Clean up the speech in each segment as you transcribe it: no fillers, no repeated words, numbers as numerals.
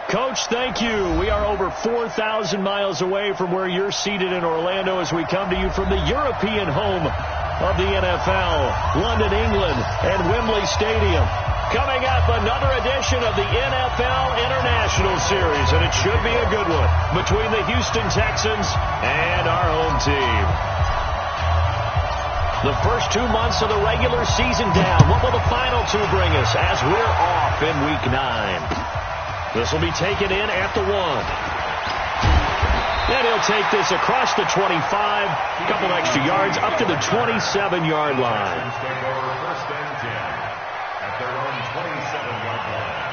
Coach, thank you. We are over 4,000 miles away from where you're seated in Orlando as we come to you from the European home of the NFL, London, England, and Wembley Stadium. Coming up, another edition of the NFL International Series, and it should be a good one between the Houston Texans and our home team. The first 2 months of the regular season down. What will the final two bring us as we're off in Week 9? This will be taken in at the 1. And he'll take this across the 25, a couple extra yards, up to the 27-yard line. First and 10 at their own 27-yard line.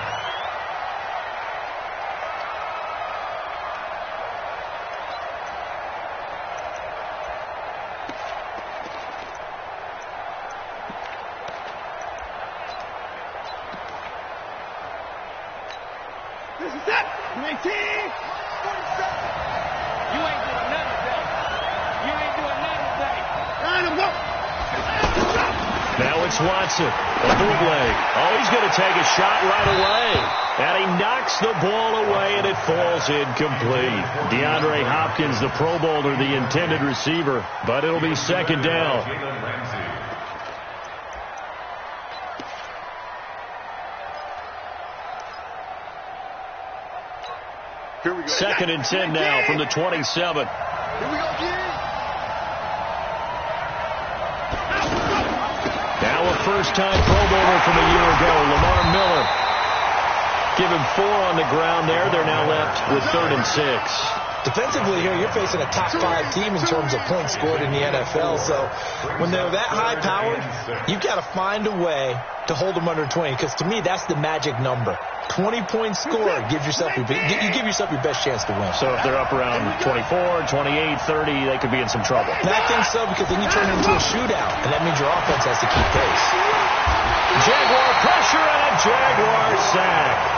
This is it. 19. 47. You ain't doing nothing today. You ain't doing nothing today. Line him up. Now it's Watson. A bootleg. Oh, he's going to take a shot right away. And he knocks the ball away, and it falls incomplete. DeAndre Hopkins, the Pro Bowler, the intended receiver. But it'll be second down. Second and 10 now from the 27. Here we go, again. Now a first-time Pro Bowler from a year ago, Lamar Miller. Give him 4 on the ground there. They're now left with 3rd and 6. Defensively here, you're facing a top 5 team in terms of points scored in the NFL. So when they're that high-powered, you've got to find a way to hold them under 20. Because to me, that's the magic number. 20 points scored, you give yourself your best chance to win. So if they're up around 24, 28, 30, they could be in some trouble. And I think so, because then you turn it into a shootout, and that means your offense has to keep pace. Jaguar pressure and a Jaguar sack.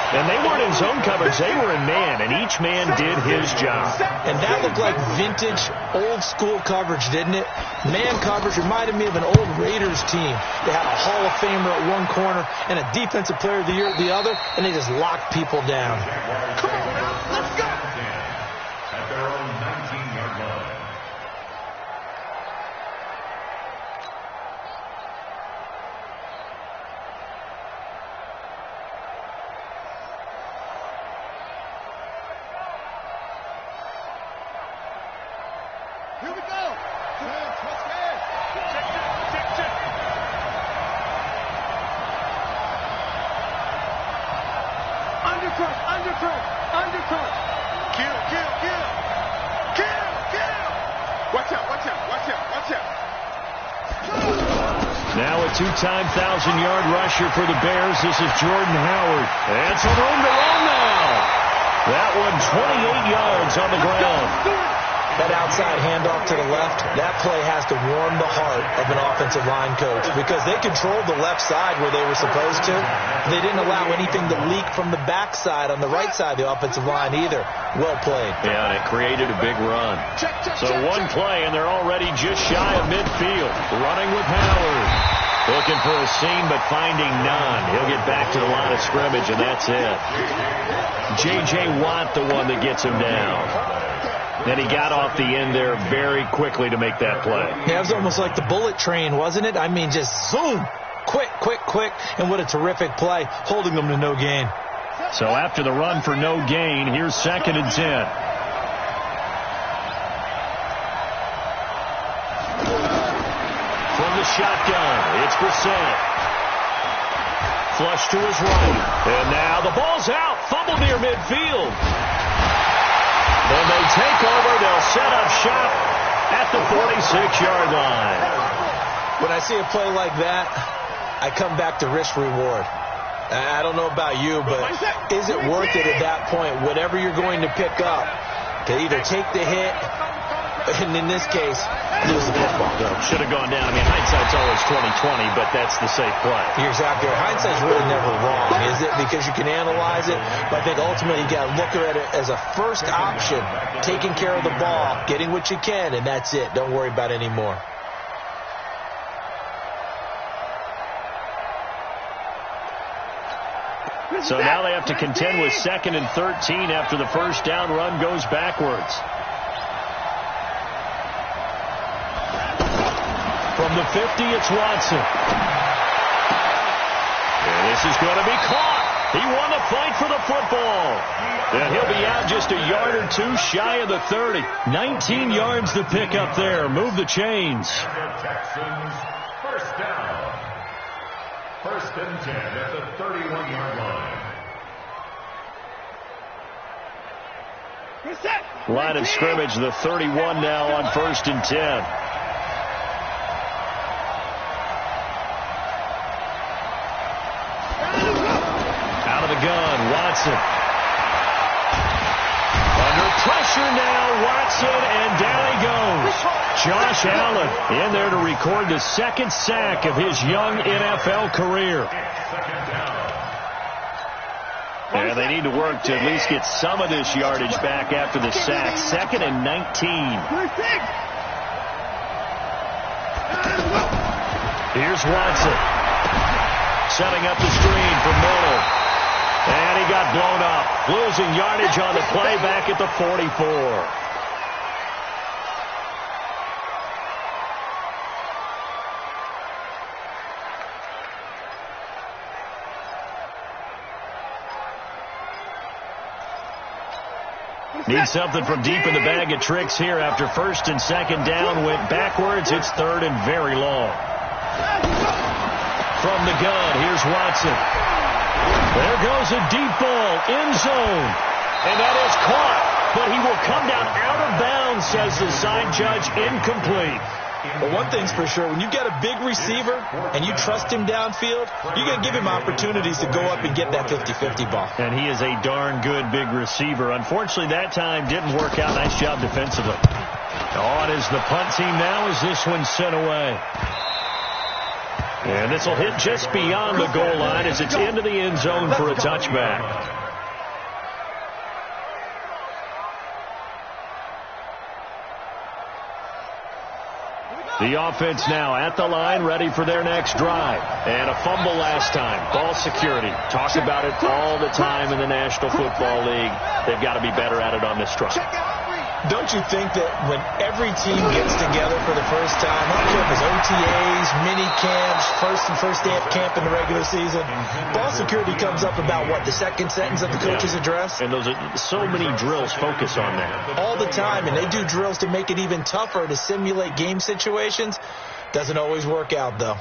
And they weren't in zone coverage. They were in man, and each man did his job. And that looked like vintage, old-school coverage, didn't it? Man coverage reminded me of an old Raiders team. They had a Hall of Famer at one corner and a Defensive Player of the Year at the other, and they just locked people down. Come on now, let's go. At their own 19-yard line. Here we go. Let's go. Check. Undercut. Kill. Watch out. Now a 2-time 1,000-yard rusher for the Bears. This is Jordan Howard. And some room to run now. That one 28 yards on the ground. That outside handoff to the left, that play has to warm the heart of an offensive line coach because they controlled the left side where they were supposed to. They didn't allow anything to leak from the backside on the right side of the offensive line either. Well played. Yeah, and it created a big run. So one play, and they're already just shy of midfield. Running with Howard. Looking for a seam, but finding none. He'll get back to the line of scrimmage, and that's it. J.J. Watt, the one that gets him down. And he got off the end there very quickly to make that play. Yeah, it was almost like the bullet train, wasn't it? I mean, just zoom. Quick. And what a terrific play, holding them to no gain. So after the run for no gain, here's 2nd and 10. From the shotgun, it's Brissett. Flush to his right. And now the ball's out. Fumble near midfield. Then they take over. They'll set up shop at the 46-yard line. When I see a play like that, I come back to risk reward. I don't know about you, but is it worth it at that point, whatever you're going to pick up, to either take the hit, and in this case, lose the football? Should have gone down. I mean, hindsight's always 20/20, but that's the safe play. You're exactly right. Hindsight's really never wrong, is it? Because you can analyze it, but I think ultimately you got to look at it as a first option, taking care of the ball, getting what you can, and that's it. Don't worry about any more. So now they have to contend with 2nd and 13 after the first down run goes backwards. From the 50, it's Watson. And this is going to be caught. He won the fight for the football. And he'll be out just a yard or two shy of the 30. 19 yards to pick up there. Move the chains. Texans, first down. 1st and 10 at the 31-yard line. Line of scrimmage, the 31 now on 1st and 10. Out of the gun, Watson. Under pressure now, Watson, and down he goes. Josh Allen in there to record the 2nd sack of his young NFL career. And they need to work to at least get some of this yardage back after the sack. 2nd and 19. Here's Watson. Setting up the screen for Miller. And he got blown up. Losing yardage on the play back at the 44. Need something from deep in the bag of tricks here after 1st and 2nd down went backwards. It's 3rd and very long. From the gun, here's Watson. There goes a deep ball, end zone. And that is caught. But he will come down out of bounds, says the side judge, incomplete. But one thing's for sure, when you get a big receiver and you trust him downfield, you're going to give him opportunities to go up and get that 50-50 ball. And he is a darn good big receiver. Unfortunately, that time didn't work out. Nice job defensively. On is the punt team now as this one's sent away. And this will hit just beyond the goal line as it's into the end zone for a touchback. The offense now at the line, ready for their next drive. And a fumble last time. Ball security. Talk about it all the time in the National Football League. They've got to be better at it on this drive. Don't you think that when every team gets together for the first time, I don't care if it's OTAs, mini camps, first day of camp in the regular season, ball security comes up about, what, the 2nd sentence of the coach's address? And those are so many drills focus on that. All the time, and they do drills to make it even tougher to simulate game situations. Doesn't always work out, though.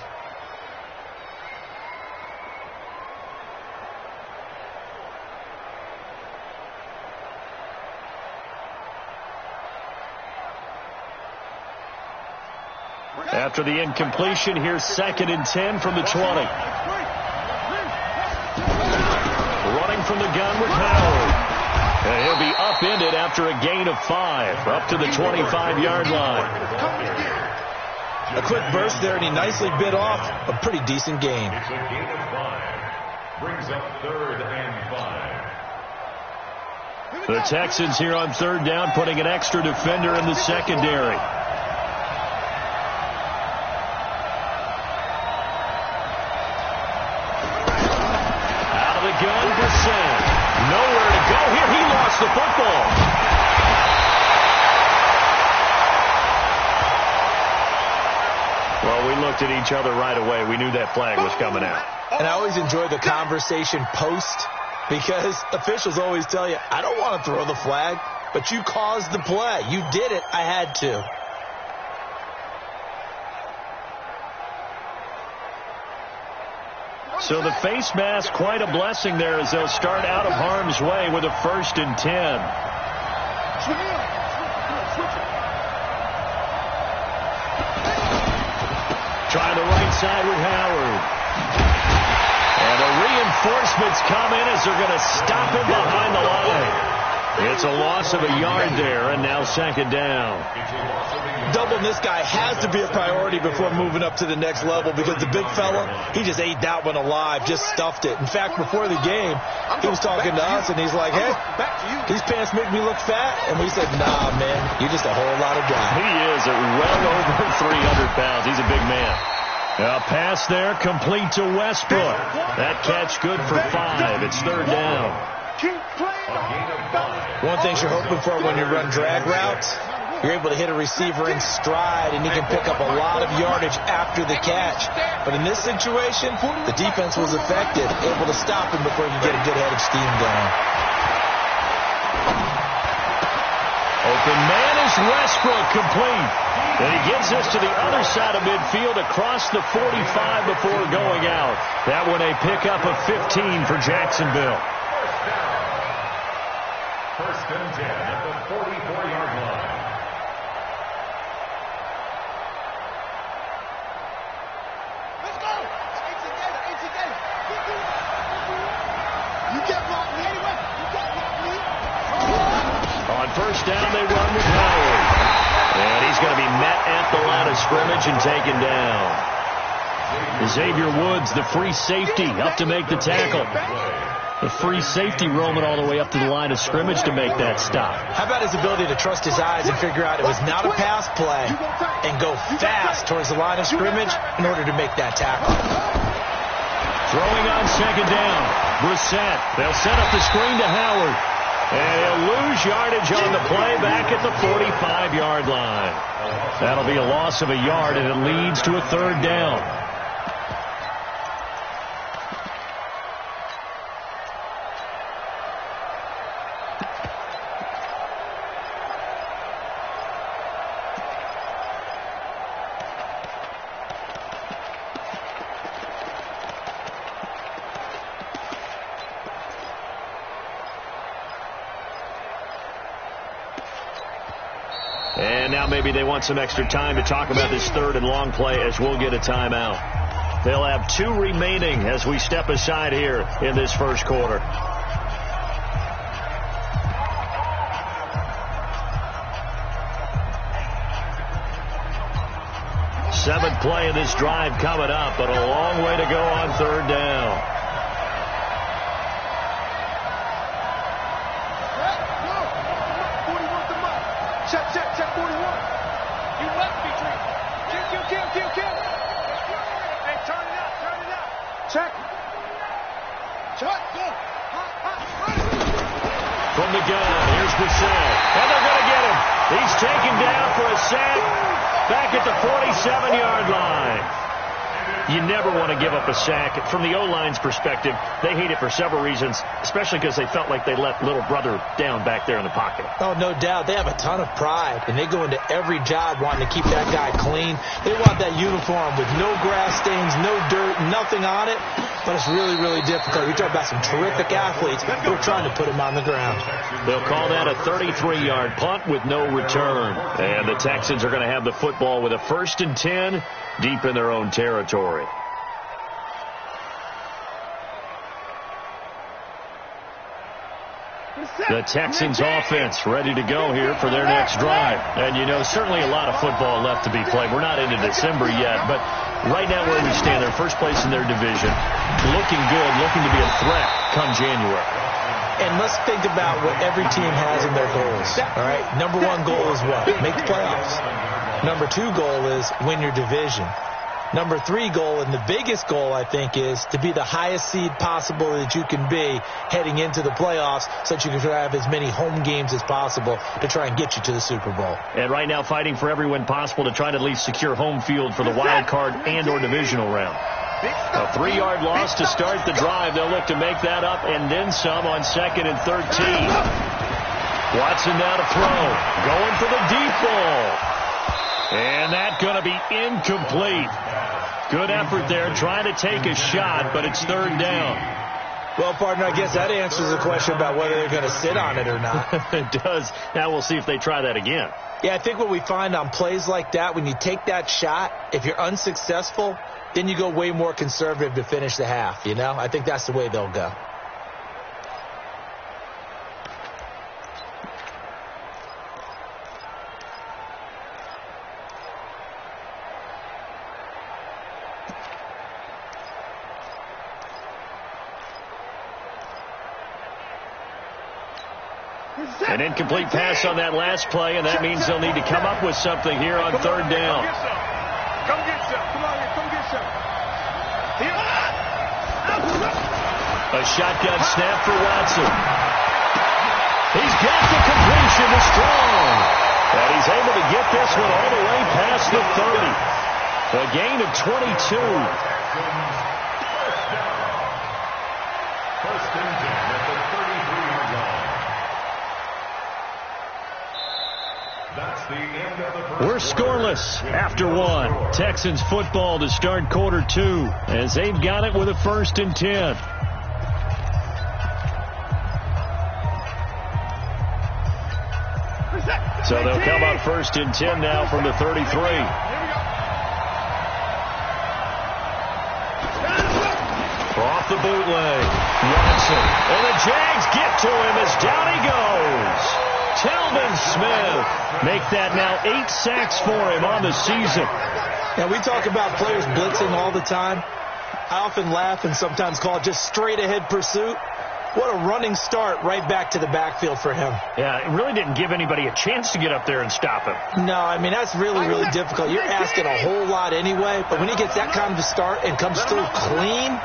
After the incompletion, here's 2nd and 10 from the 20. Running from the gun with Howard. And he'll be upended after a gain of 5, up to the 25-yard line. A quick burst there, and he nicely bit off a pretty decent gain. It's a gain of 5. Brings up 3rd and 5. The Texans here on 3rd down, putting an extra defender in the secondary. Gun for Sam. Nowhere to go here. He lost the football. Well, we looked at each other right away. We knew that flag was coming out. And I always enjoy the conversation post because officials always tell you, I don't want to throw the flag, but you caused the play. You did it. I had to. So the face mask, quite a blessing there as they'll start out of harm's way with a 1st and 10. Try the right side with Howard. And the reinforcements come in as they're going to stop him behind the line. It's a loss of a yard there, and now 2nd down. Doubling this guy has to be a priority before moving up to the next level because the big fella, he just ate that one alive, just stuffed it. In fact, before the game, he was talking to us, and he's like, hey, these pants make me look fat. And we said, nah, man, you're just a whole lot of guy. He is at well over 300 pounds. He's a big man. A pass there, complete to Westbrook. That catch good for 5. It's third down. One thing you're hoping for when you run drag routes, you're able to hit a receiver in stride, and he can pick up a lot of yardage after the catch. But in this situation, the defense was effective, able to stop him before he could get a good head of steam going. Open man is Westbrook, complete. And he gets us to the other side of midfield across the 45 before going out. That one a pickup of 15 for Jacksonville. First and 10 at the 44-yard line. Let's go. Stay together. You get blocked me anyway. On first down, they run with Howard. And he's going to be met at the line of scrimmage and taken down. Xavier Woods, the free safety, up to make the tackle. The free safety roaming all the way up to the line of scrimmage to make that stop. How about his ability to trust his eyes and figure out it was not a pass play and go fast towards the line of scrimmage in order to make that tackle. Throwing on second down, Brissett. They'll set up the screen to Howard. And he'll lose yardage on the play back at the 45-yard line. That'll be a loss of a yard, and it leads to a third down. And now maybe they want some extra time to talk about this third and long play as we'll get a timeout. They'll have 2 remaining as we step aside here in this first quarter. Seventh play of this drive coming up, but a long way to go on third down. Check 41. You left me, Tree. Kill. Hey, turn it out. Check, go. From the gun, here's Brissett. And they're going to get him. He's taken down for a sack back at the 47-yard line. You never want to give up a sack. From the O-line's perspective, they hate it for several reasons, especially because they felt like they let little brother down back there in the pocket. Oh, no doubt. They have a ton of pride, and they go into every job wanting to keep that guy clean. They want that uniform with no grass stains, no dirt, nothing on it. But it's really, really difficult. We talk about some terrific athletes who are trying to put him on the ground. They'll call that a 33-yard punt with no return. And the Texans are going to have the football with a 1st and 10 deep in their own territory. The Texans offense ready to go here for their next drive. And, you know, certainly a lot of football left to be played. We're not into December yet, but right now where we stand, they're first place in their division. Looking good, looking to be a threat come January. And let's think about what every team has in their goals. All right, number 1 goal is what? Make the playoffs. Number 2 goal is win your division. Number 3 goal, and the biggest goal, I think, is to be the highest seed possible that you can be heading into the playoffs so that you can have as many home games as possible to try and get you to the Super Bowl. And right now fighting for every win possible to try to at least secure home field for the wild card and or divisional round. A 3-yard loss to start the drive. They'll look to make that up and then some on 2nd and 13. Watson now to throw. Going for the deep ball. And that's going to be incomplete. Good effort there, trying to take a shot, but it's third down. Well, partner, I guess that answers the question about whether they're going to sit on it or not. It does. Now we'll see if they try that again. Yeah, I think what we find on plays like that, when you take that shot, if you're unsuccessful, then you go way more conservative to finish the half, you know? I think that's the way they'll go. An incomplete pass on that last play, and that means they'll need to come up with something here on third down. Come get some. Come on here. Come get some. Here. A shotgun snap for Watson. He's got the completion to Strong. And he's able to get this one all the way past the 30. A gain of 22. First and 10 at the 33-yard line. That's the end of the first. We're scoreless after one. Texans football to start quarter two as they've got it with a 1st and 10. So they'll come on 1st and 10 now from the 33. Off the bootleg. Watson. And the Jags get to him as down he goes. Telvin Smith. Make that now 8 sacks for him on the season. Now, we talk about players blitzing all the time. I often laugh and sometimes call it just straight-ahead pursuit. What a running start right back to the backfield for him. Yeah, it really didn't give anybody a chance to get up there and stop him. No, I mean, that's really, really difficult. You're asking a whole lot anyway, but when he gets that kind of a start and comes through clean,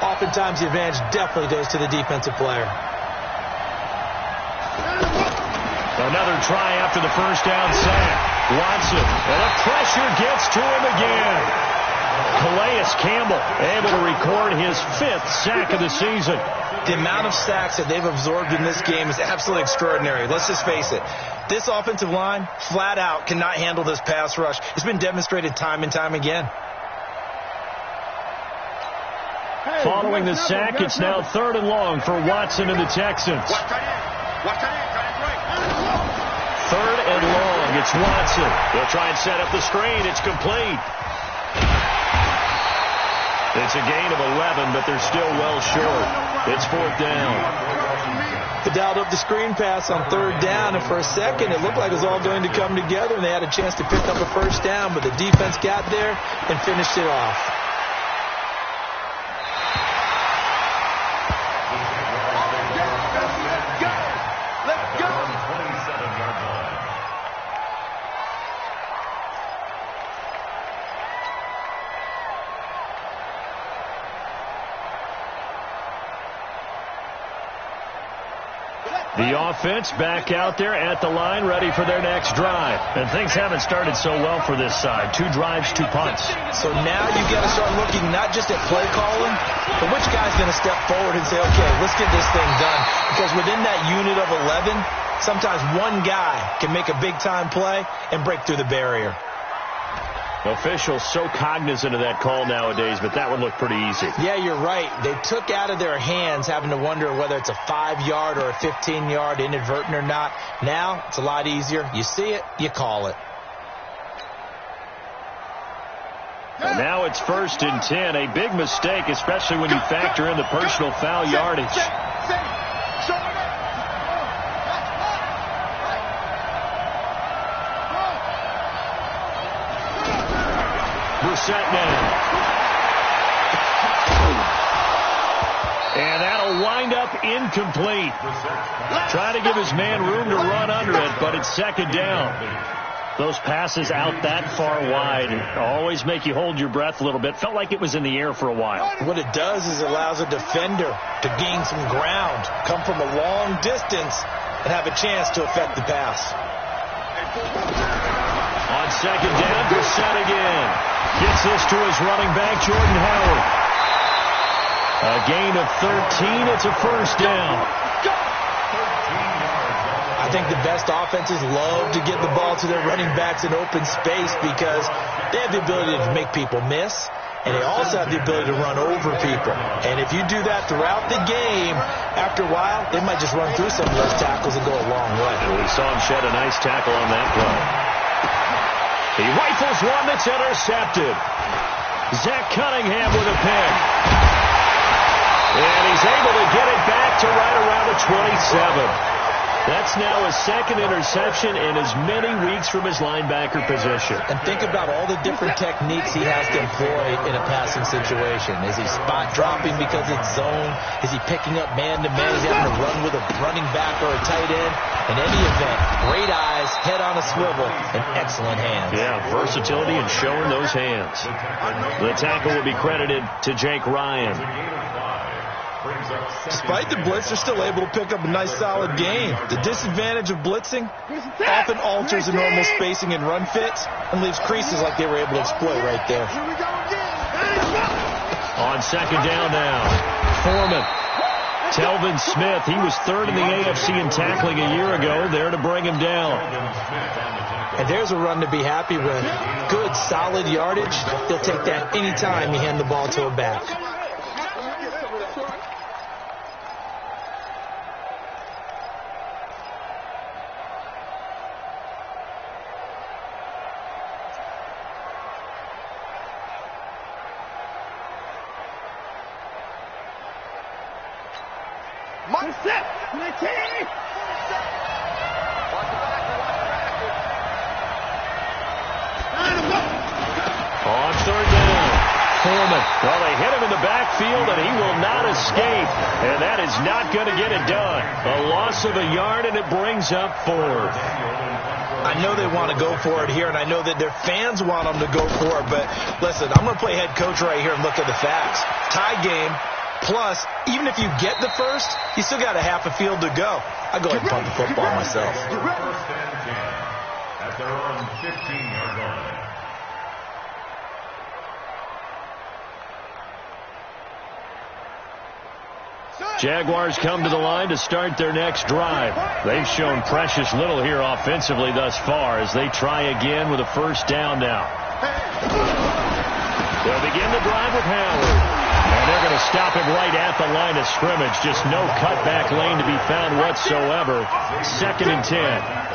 oftentimes the advantage definitely goes to the defensive player. Another try after the first down sack. Watson, and the pressure gets to him again. Calais Campbell able to record his 5th sack of the season. The amount of sacks that they've absorbed in this game is absolutely extraordinary. Let's just face it. This offensive line, flat out, cannot handle this pass rush. It's been demonstrated time and time again. Following the sack, it's now 3rd and long for Watson and the Texans. 3rd and long. It's Watson. They'll try and set up the screen. It's complete. It's a gain of 11, but they're still well short. It's 4th down. They dialed up the screen pass on 3rd down, and for a second it looked like it was all going to come together, and they had a chance to pick up a 1st down, but the defense got there and finished it off. The offense back out there at the line, ready for their next drive. And things haven't started so well for this side. 2 drives, 2 punts. So now you've got to start looking not just at play calling, but which guy's going to step forward and say, okay, let's get this thing done. Because within that unit of 11, sometimes one guy can make a big-time play and break through the barrier. Officials so cognizant of that call nowadays, but that one looked pretty easy. Yeah, you're right. They took out of their hands having to wonder whether it's a 5-yard or a 15-yard inadvertent or not. Now, it's a lot easier. You see it, you call it. And now it's 1st and 10. A big mistake, especially when you factor in the personal foul yardage. Set now. And that'll wind up incomplete. Trying to give his man room to run under it, but it's 2nd down. Those passes out that far wide always make you hold your breath a little bit. Felt like it was in the air for a while. What it does is it allows a defender to gain some ground, come from a long distance, and have a chance to affect the pass. On 2nd down, Brissett again. Gets this to his running back, Jordan Howard. A gain of 13. It's a 1st down. I think the best offenses love to get the ball to their running backs in open space because they have the ability to make people miss, and they also have the ability to run over people. And if you do that throughout the game, after a while, they might just run through some of those tackles and go a long way. And we saw him shed a nice tackle on that play. He rifles one that's intercepted. Zach Cunningham with a pick. And he's able to get it back to right around the 27. That's now his second interception in as many weeks from his linebacker position. And think about all the different techniques he has to employ in a passing situation. Is he spot dropping because it's zone? Is he picking up man-to-man? Is he having to run with a running back or a tight end? In any event, great eyes, head on a swivel, and excellent hands. Yeah, versatility and showing those hands. The tackle will be credited to Jake Ryan. Despite the blitz, they're still able to pick up a nice, solid gain. The disadvantage of blitzing often alters the normal spacing and run fits and leaves creases like they were able to exploit right there. On second down now, Foreman. Telvin Smith, he was third in the AFC in tackling a year ago, there to bring him down. And there's a run to be happy with. Good, solid yardage. He'll take that anytime you hand the ball to a back. On third down, Foreman. Well, they hit him in the backfield, and he will not escape. And that is not going to get it done. A loss of a yard, and it brings up fourth. I know they want to go for it here, and I know that their fans want them to go for it. But, listen, I'm going to play head coach right here and look at the facts. Tie game. Plus, even if you get the first, you still got a half a field to go. I go ahead and punt the football myself. First and 10 at their own 15-yard line. Jaguars come to the line to start their next drive. They've shown precious little here offensively thus far as they try again with a first down now. They'll begin the drive with Howard. And they're going to stop him right at the line of scrimmage. Just no cutback lane to be found whatsoever. Second and 10.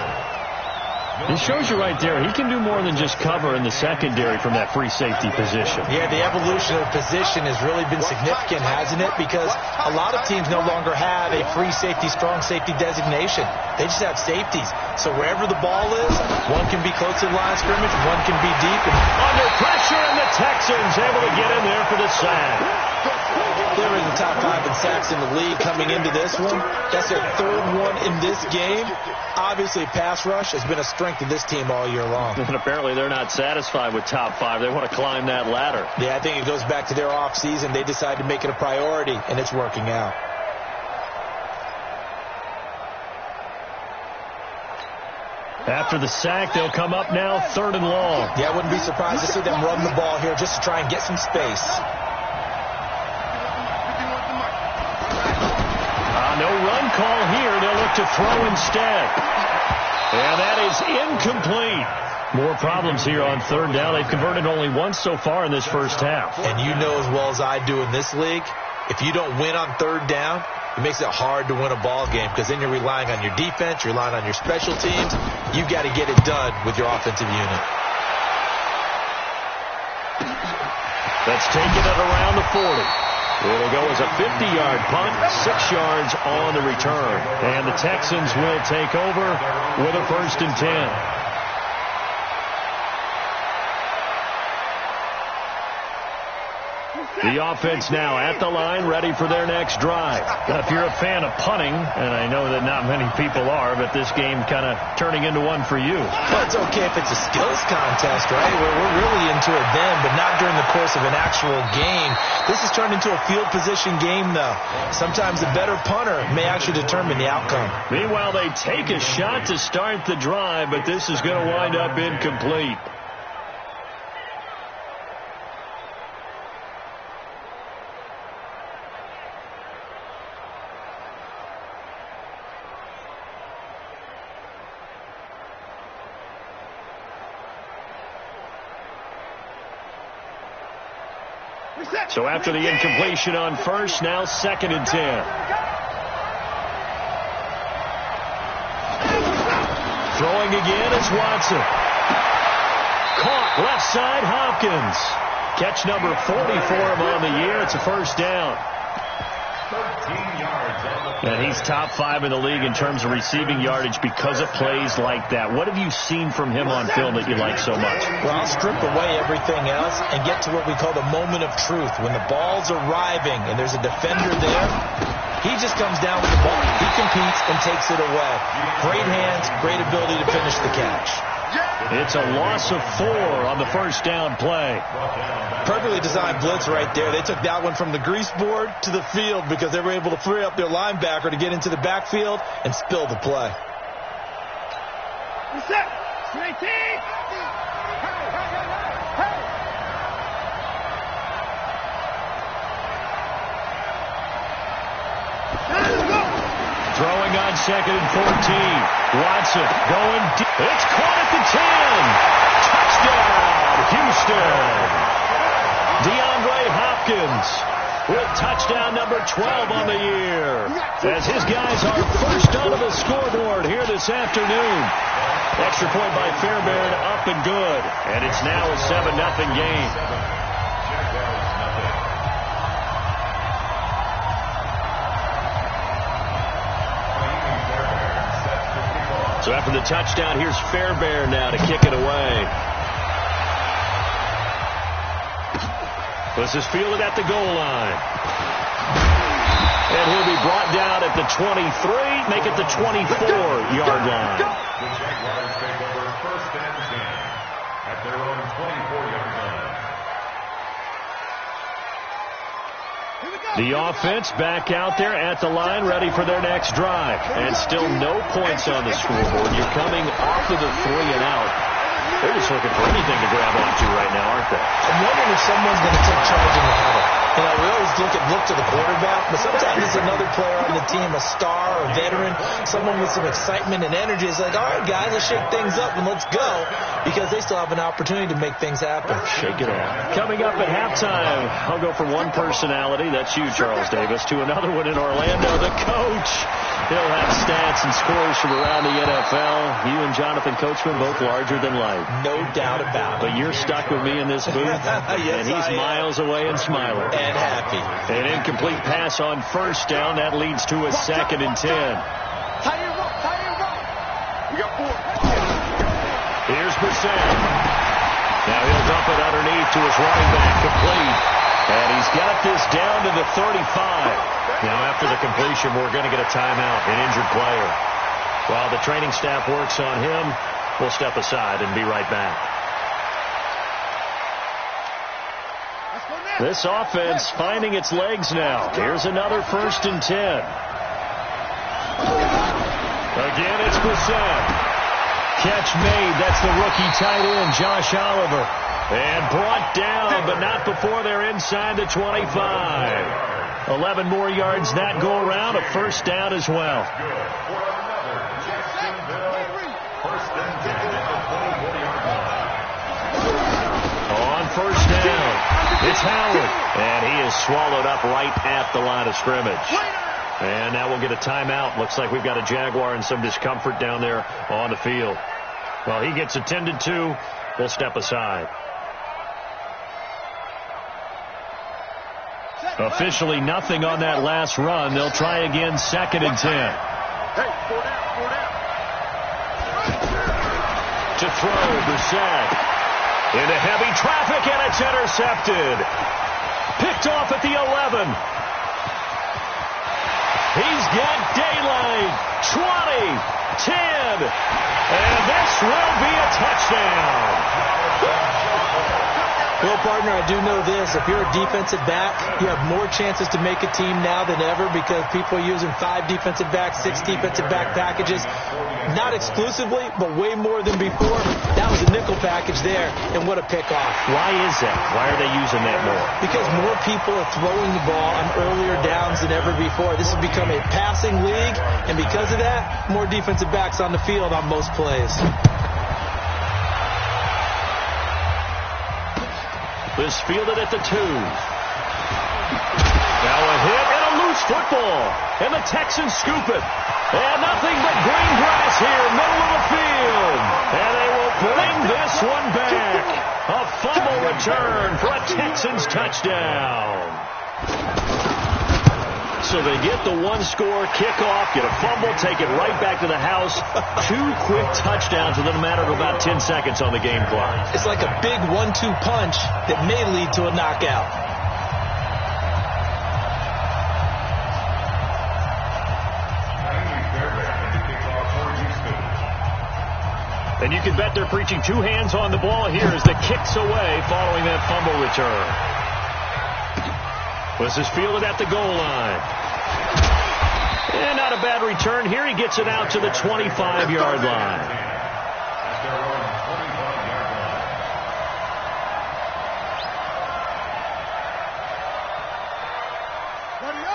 It shows you right there, he can do more than just cover in the secondary from that free safety position. Yeah, the evolution of position has really been significant, hasn't it? Because a lot of teams no longer have a free safety, strong safety designation. They just have safeties. So wherever the ball is, one can be close to the line of scrimmage, one can be deep. And under pressure, and the Texans able to get in there for the sack. They're in the top 5 in sacks in the league coming into this one. That's their third one in this game. Obviously, pass rush has been a strength of this team all year long. And apparently they're not satisfied with top 5. They want to climb that ladder. Yeah, I think it goes back to their offseason. They decided to make it a priority, and it's working out. After the sack, they'll come up now third and long. Yeah, I wouldn't be surprised to see them run the ball here just to try and get some space. No run call here. They'll look to throw instead. And that is incomplete. More problems here on third down. They've converted only once so far in this first half. And you know as well as I do in this league, if you don't win on third down, it makes it hard to win a ball game because then you're relying on your defense, you're relying on your special teams. You've got to get it done with your offensive unit. Let's take it at around the 40. It'll go as a 50-yard punt, 6 yards on the return. And the Texans will take over with a first and 10. The offense now at the line, ready for their next drive. If you're a fan of punting, and I know that not many people are, but this game kind of turning into one for you. Well, it's okay if it's a skills contest, right? We're really into it then, but not during the course of an actual game. This has turned into a field position game, though. Sometimes the better punter may actually determine the outcome. Meanwhile, they take a shot to start the drive, but this is going to wind up incomplete. So after the incompletion on first, now second and 10. Throwing again is Watson. Caught left side, Hopkins. Catch number 40 for him on the year. It's a first down. 13 yards on the play. And he's top 5 in the league in terms of receiving yardage because of plays like that. What have you seen from him on film that you like so much? Well, I'll strip away everything else and get to what we call the moment of truth. When the ball's arriving and there's a defender there, he just comes down with the ball. He competes and takes it away. Great hands, great ability to finish the catch. It's a loss of 4 on the first down play. Perfectly designed blitz right there. They took that one from the grease board to the field because they were able to free up their linebacker to get into the backfield and spill the play. What's up? 19! Throwing on 2nd and 14. Watson going deep. It's caught at the 10. Touchdown, Houston. DeAndre Hopkins with touchdown number 12 on the year. As his guys are first onto the scoreboard here this afternoon. Extra point by Fairbairn, up and good. And it's now a 7-0 game. So after the touchdown, here's Fairbairn now to kick it away. This is fielded at the goal line. And he'll be brought down at the 23, make it the 24-yard line. The Jaguars take over 1st and 10 at their own 24-yard line. The offense back out there at the line, ready for their next drive. And still no points on the scoreboard. You're coming off of the 3 and out. They're just looking for anything to grab onto right now, aren't they? I'm wondering if someone's going to take charge in the huddle. You know, we always look to the quarterback, but sometimes it's another player on the team, a star, a veteran, someone with some excitement and energy. It's like, all right, guys, let's shake things up and let's go, because they still have an opportunity to make things happen. Shake it off. Coming up at halftime, I'll go from one personality, that's you, Charles Davis, to another one in Orlando, the coach. He'll have stats and scores from around the NFL. You and Jonathan Coachman, both larger than life. No doubt about it. But you're stuck with me in this booth, Yes, and he's miles away and smiling. And happy. An incomplete pass on first down. That leads to a 2nd and 10. Tie him up, tie him up. We got 4. Here's Brissett. Now he'll dump it underneath to his running back, complete. And he's got this down to the 35. Now after the completion, we're going to get a timeout, an injured player. While the training staff works on him, we'll step aside and be right back. This offense finding its legs now. Here's another 1st and 10. Again, it's Brissett. Catch made. That's the rookie tight end, Josh Oliver. And brought down, but not before they're inside the 25. 11 more yards that go around, a first down as well. On first down, it's Howard. And he is swallowed up right at the line of scrimmage. And now we'll get a timeout. Looks like we've got a Jaguar in some discomfort down there on the field. Well, he gets attended to. We'll step aside. Officially nothing on that last run. They'll try again, 2nd and 10. Hey, 4 down. To throw, Brissett. Into heavy traffic, and it's intercepted. Picked off at the 11. He's got daylight. 20, 10, and this will be a touchdown. Well, partner, I do know this. If you're a defensive back, you have more chances to make a team now than ever because people are using 5 defensive backs, 6 defensive back packages. Not exclusively, but way more than before. That was a nickel package there, and what a pickoff. Why is that? Why are they using that more? Because more people are throwing the ball on earlier downs than ever before. This has become a passing league, and because of that, more defensive backs on the field on most plays. This fielded at the 2. Now a hit and a loose football. And the Texans scoop it. And nothing but green grass here, middle of the field. And they will bring this one back. A fumble return for a Texans touchdown. So they get the one-score kickoff, get a fumble, take it right back to the house. 2 quick touchdowns within a matter of about 10 seconds on the game clock. It's like a big 1-2 punch that may lead to a knockout. And you can bet they're preaching 2 hands on the ball here as the kick's away following that fumble return. This is fielded at the goal line. And not a bad return here. He gets it out to the 25-yard line.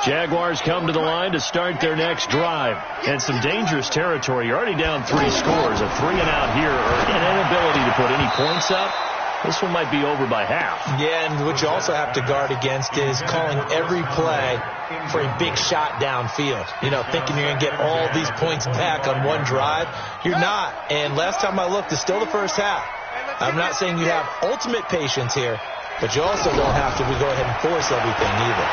Jaguars come to the line to start their next drive. And some dangerous territory. You're already down 3 scores. A 3-and-out here, or an inability to put any points up. This one might be over by half. Yeah, and what you also have to guard against is calling every play for a big shot downfield. You know, thinking you're going to get all these points back on one drive. You're not. And last time I looked, it's still the first half. I'm not saying you have ultimate patience here, but you also don't have to go ahead and force everything either.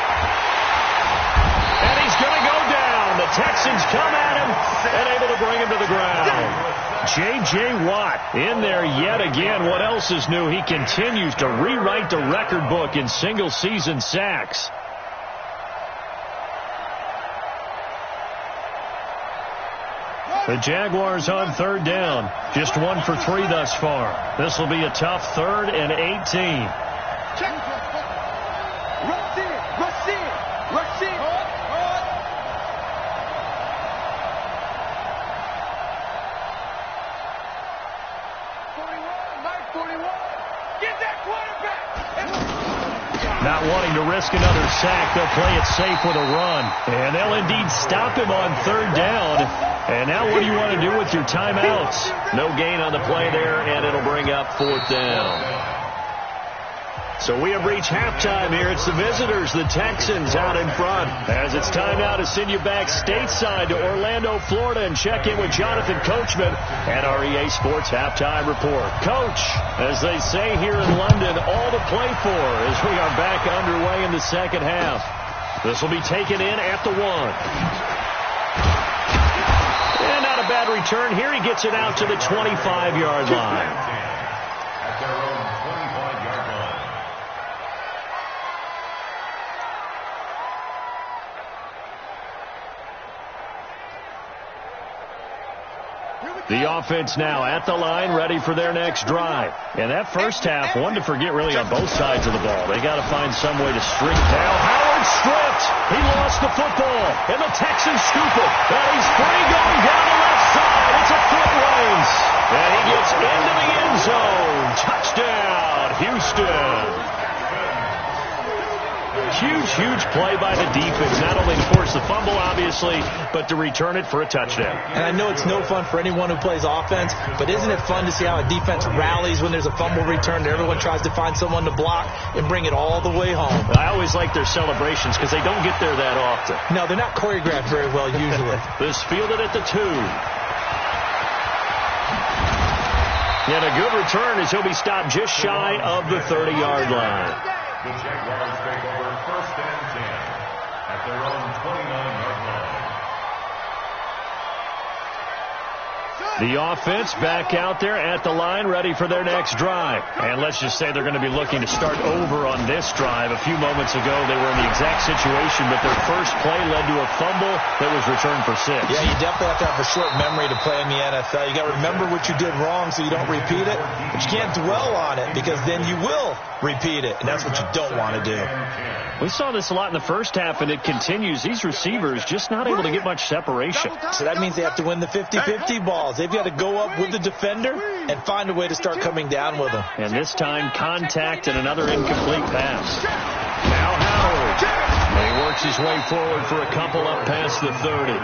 And he's going to go down. The Texans come at him and able to bring him to the ground. J.J. Watt in there yet again. What else is new? He continues to rewrite the record book in single-season sacks. The Jaguars on 3rd down. Just 1 for 3 thus far. This will be a tough 3rd and 18. Not wanting to risk another sack, they'll play it safe with a run. And they'll indeed stop him on 3rd down. And now what do you want to do with your timeouts? No gain on the play there, and it'll bring up 4th down. So we have reached halftime here. It's the visitors, the Texans, out in front. As it's time now to send you back stateside to Orlando, Florida, and check in with Jonathan Coachman at our EA Sports Halftime Report. Coach, as they say here in London, all to play for as we are back underway in the second half. This will be taken in at the 1. And not a bad return here. He gets it out to the 25-yard line. The offense now at the line, ready for their next drive. And that first half, one to forget really on both sides of the ball. They got to find some way to string down. Howard stripped. He lost the football. And the Texans scoop it. And he's free going down the left side. It's a foot race. And he gets into the end zone. Touchdown, Houston. Huge play by the defense. Not only to force the fumble, obviously, but to return it for a touchdown. And I know it's no fun for anyone who plays offense, but isn't it fun to see how a defense rallies when there's a fumble return and everyone tries to find someone to block and bring it all the way home? I always like their celebrations because they don't get there that often. No, they're not choreographed very well usually. This fielded at the 2. And a good return as he'll be stopped just shy of the 30-yard line. The Jaguars take over 1st and 10 at their own 29-yard line. The offense back out there at the line, ready for their next drive. And let's just say they're going to be looking to start over on this drive. A few moments ago, they were in the exact situation, but their first play led to a fumble that was returned for 6. Yeah, you definitely have to have a short memory to play in the NFL. You got to remember what you did wrong so you don't repeat it, but you can't dwell on it because then you will repeat it, and that's what you don't want to do. We saw this a lot in the first half, and it continues. These receivers just not able to get much separation. So that means they have to win the 50-50 balls. They've got to go up with the defender and find a way to start coming down with them. And this time, contact and another incomplete pass. Now Howard. And he works his way forward for a couple up past the 30.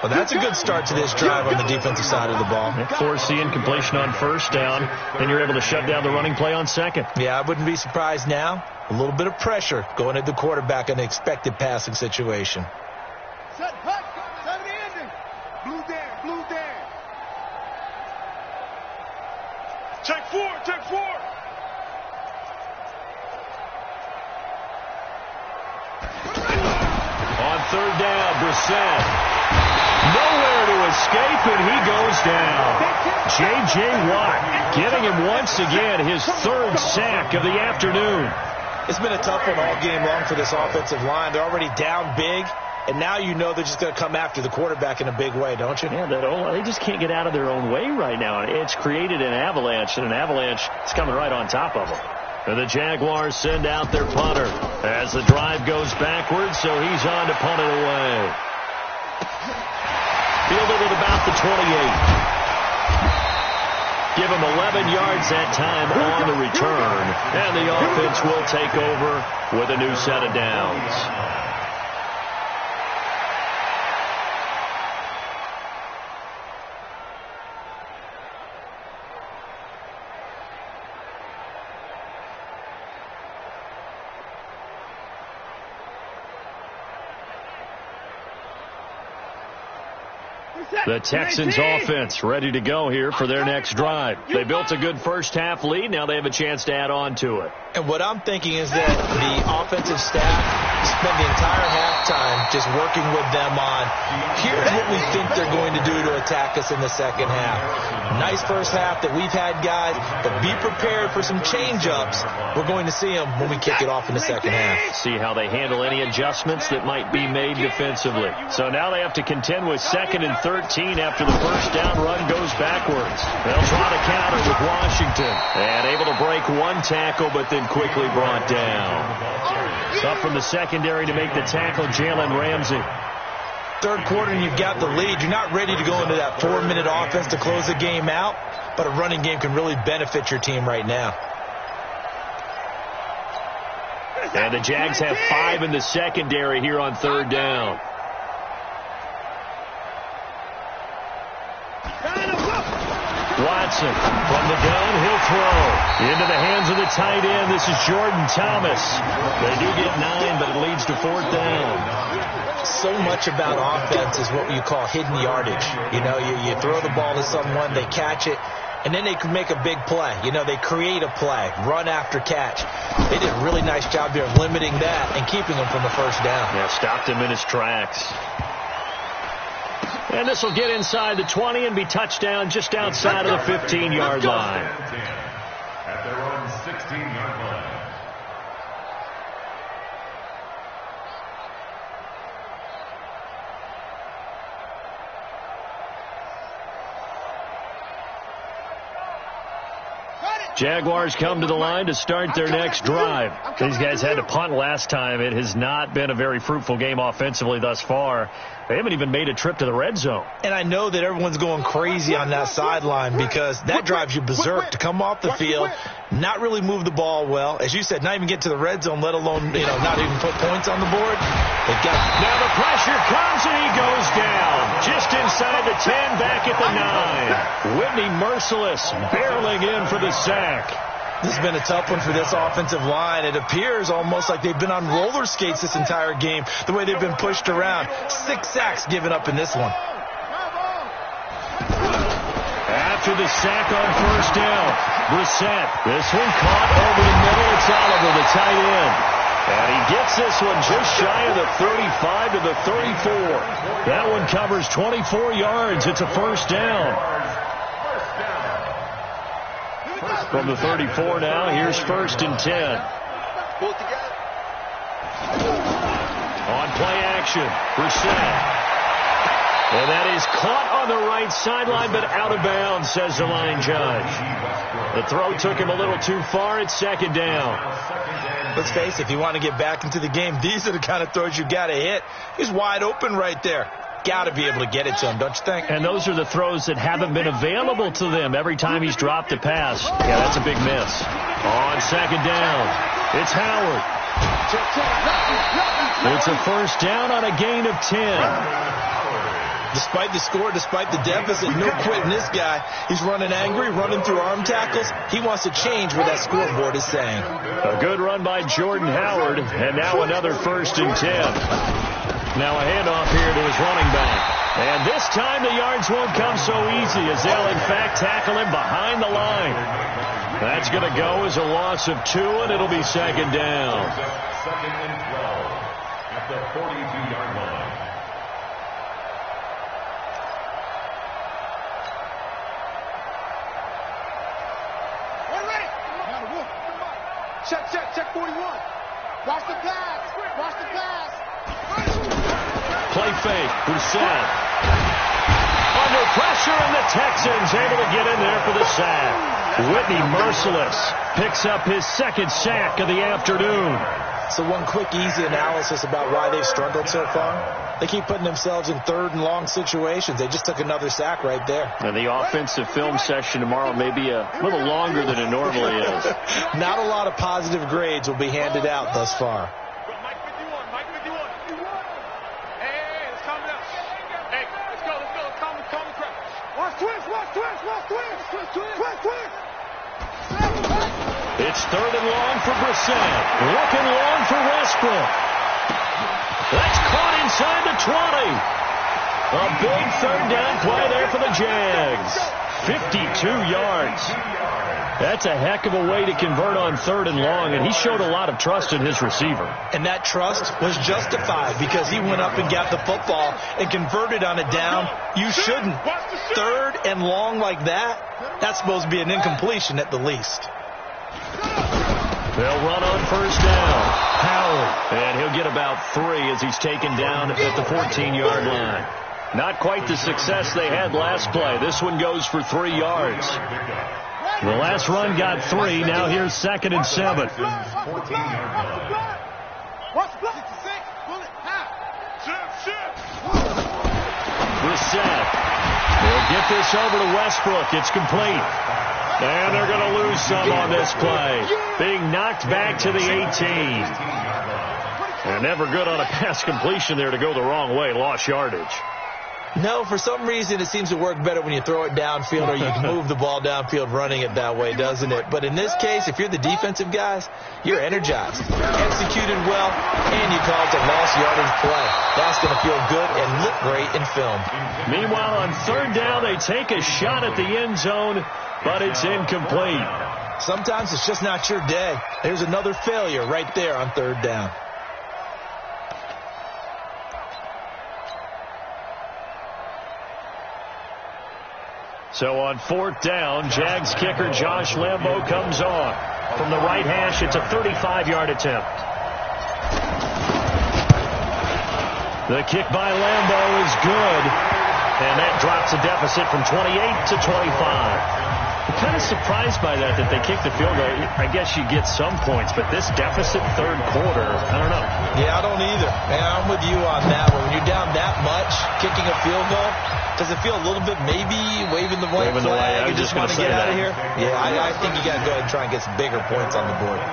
Well, that's a good start to this drive on the defensive side of the ball. Force the incompletion on 1st down, then you're able to shut down the running play on 2nd. Yeah, I wouldn't be surprised now. A little bit of pressure going at the quarterback in an expected passing situation. Set, hut, set the ending. Blue there. Check 4. Brissett. Nowhere to escape, and he goes down. J.J. Watt getting him once again his third sack of the afternoon. It's been a tough one all game long for this offensive line. They're already down big, and now you know they're just going to come after the quarterback in a big way, don't you? Yeah, they just can't get out of their own way right now. It's created an avalanche, and an avalanche is coming right on top of them. And the Jaguars send out their punter as the drive goes backwards, so he's on to punt it away. Fielded at about the 28. Give him 11 yards that time on the return. And the offense will take over with a new set of downs. The Texans offense ready to go here for their next drive. They built a good first half lead. Now they have a chance to add on to it. And what I'm thinking is that the offensive staff spent the entire halftime just working with them on, here's what we think they're going to do to attack us in the second half. Nice first half that we've had, guys, but be prepared for some change-ups. We're going to see them when we kick it off in the second half. See how they handle any adjustments that might be made defensively. So now they have to contend with 2nd and 13 after the first down run goes backwards. They'll try to counter with Washington. And able to break one tackle, but then quickly brought down. Up from the secondary to make the tackle, Jalen Ramsey. Third quarter and you've got the lead. You're not ready to go into that 4-minute offense to close the game out, but a running game can really benefit your team right now. And the Jags have 5 in the secondary here on third down. Watson from the gun, he'll throw into the hands of the tight end. This is Jordan Thomas. They do get 9, but it leads to 4th down. So much about offense is what you call hidden yardage. You know, you throw the ball to someone, they catch it, and then they can make a big play. You know, they create a play, run after catch. They did a really nice job there of limiting that and keeping them from the first down. Yeah, stopped him in his tracks. And this will get inside the 20 and be touchdown just outside of the 15-yard line. At their own 16-yard line. Jaguars come to the line to start their next drive. These guys had to punt last time. It has not been a very fruitful game offensively thus far. They haven't even made a trip to the red zone. And I know that everyone's going crazy on that sideline because that drives you berserk to come off the field, not really move the ball well. As you said, not even get to the red zone, let alone, not even put points on the board. Now the pressure comes and he goes down. Just inside the 10, back at the 9. Whitney Merciless barreling in for the sack. This has been a tough one for this offensive line. It appears almost like they've been on roller skates this entire game, the way they've been pushed around. 6 sacks given up in this one. After the sack on first down, Brissett. This one caught over the middle. It's Oliver, the tight end. And he gets this one just shy of the 35 to the 34. That one covers 24 yards. It's a first down. From the 34 now, here's 1st and 10. On play action, Brissett. And that is caught on the right sideline, but out of bounds, says the line judge. The throw took him a little too far. It's 2nd down. Let's face it, if you want to get back into the game, these are the kind of throws you got to hit. He's wide open right there. Got to be able to get it to him, don't you think? And those are the throws that haven't been available to them every time he's dropped a pass. Yeah, that's a big miss. On 2nd down, it's Howard. It's a first down on a gain of 10. Despite the score, despite the deficit, no quitting this guy. He's running angry, running through arm tackles. He wants to change what that scoreboard is saying. A good run by Jordan Howard, and now another 1st and 10. Now a handoff here to his running back. And this time the yards won't come so easy as they'll in fact tackle him behind the line. That's going to go as a loss of 2, and it'll be 2nd down. 2nd and 12 at the 42-yard line. Check 41. Watch the pass. Watch the pass. Play fake. Brissett. Under pressure, and the Texans able to get in there for the sack. Whitney Merciless picks up his second sack of the afternoon. So one quick, easy analysis about why they've struggled so far. They keep putting themselves in third and long situations. They just took another sack right there. And the offensive film session tomorrow may be a little longer than it normally is. Not a lot of positive grades will be handed out thus far. Mike 51. Mike 51. Hey, it's coming up. Hey, let's go. Calm the crowd. Watch twist. It's third and long for Brissett. Looking long for Westbrook. That's caught inside the 20. A big third down play there for the Jags. 52 yards. That's a heck of a way to convert on third and long, and he showed a lot of trust in his receiver. And that trust was justified because he went up and got the football and converted on a down. You shouldn't. Third and long like that, that's supposed to be an incompletion at the least. They'll run on first down. Howard. And he'll get about 3 as he's taken down at the 14-yard line. Not quite the success they had last play. This one goes for 3 yards. The last run got 3. Now here's 2nd and 7. Brissett. They'll get this over to Westbrook. It's complete. And they're going to lose some on this play. Being knocked back to the 18. And never good on a pass completion there to go the wrong way. Lost yardage. No, for some reason it seems to work better when you throw it downfield or you can move the ball downfield running it that way, doesn't it? But in this case, if you're the defensive guys, you're energized. Executed well, and you call it a lost yardage play. That's going to feel good and look great in film. Meanwhile, on third down, they take a shot at the end zone, but it's incomplete. Sometimes it's just not your day. There's another failure right there on third down. So on fourth down, Jags kicker Josh Lambo comes on. From the right hash, it's a 35-yard attempt. The kick by Lambo is good, and that drops a deficit from 28 to 25. I'm kind of surprised by that they kicked the field goal. I guess you get some points, but this deficit third quarter, I don't know. Yeah, I don't either. And I'm with you on that one. When you're down that much, kicking a field goal, does it feel a little bit maybe waving the white flag? You just want to get out of here? Yeah, I think you got to go ahead and try and get some bigger points on the board.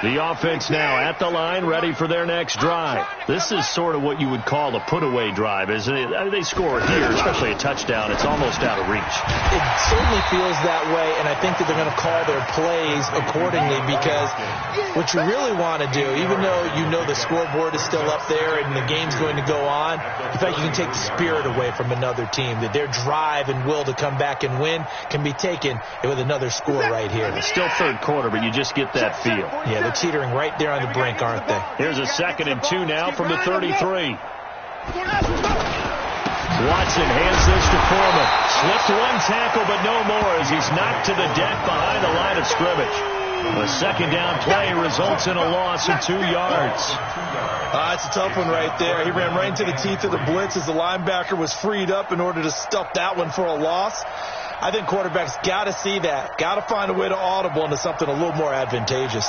The offense now at the line, ready for their next drive. This is sort of what you would call a put-away drive, isn't it? I mean, they score here, especially a touchdown. It's almost out of reach. It certainly feels that way, and I think that they're going to call their plays accordingly because what you really want to do, even though you know the scoreboard is still up there and the game's going to go on, in fact, you can take the spirit away from another team, that their drive and will to come back and win can be taken with another score right here. It's still third quarter, but you just get that feel. Yeah, they're teetering right there on the brink, aren't they? Here's a 2nd and 2 now from the 33. Watson hands this to Foreman. Slipped one tackle, but no more as he's knocked to the deck behind the line of scrimmage. A 2nd down play results in a loss of 2 yards. It's a tough one right there. He ran right into the teeth of the blitz as the linebacker was freed up in order to stuff that one for a loss. I think quarterbacks got to see that. Got to find a way to audible into something a little more advantageous.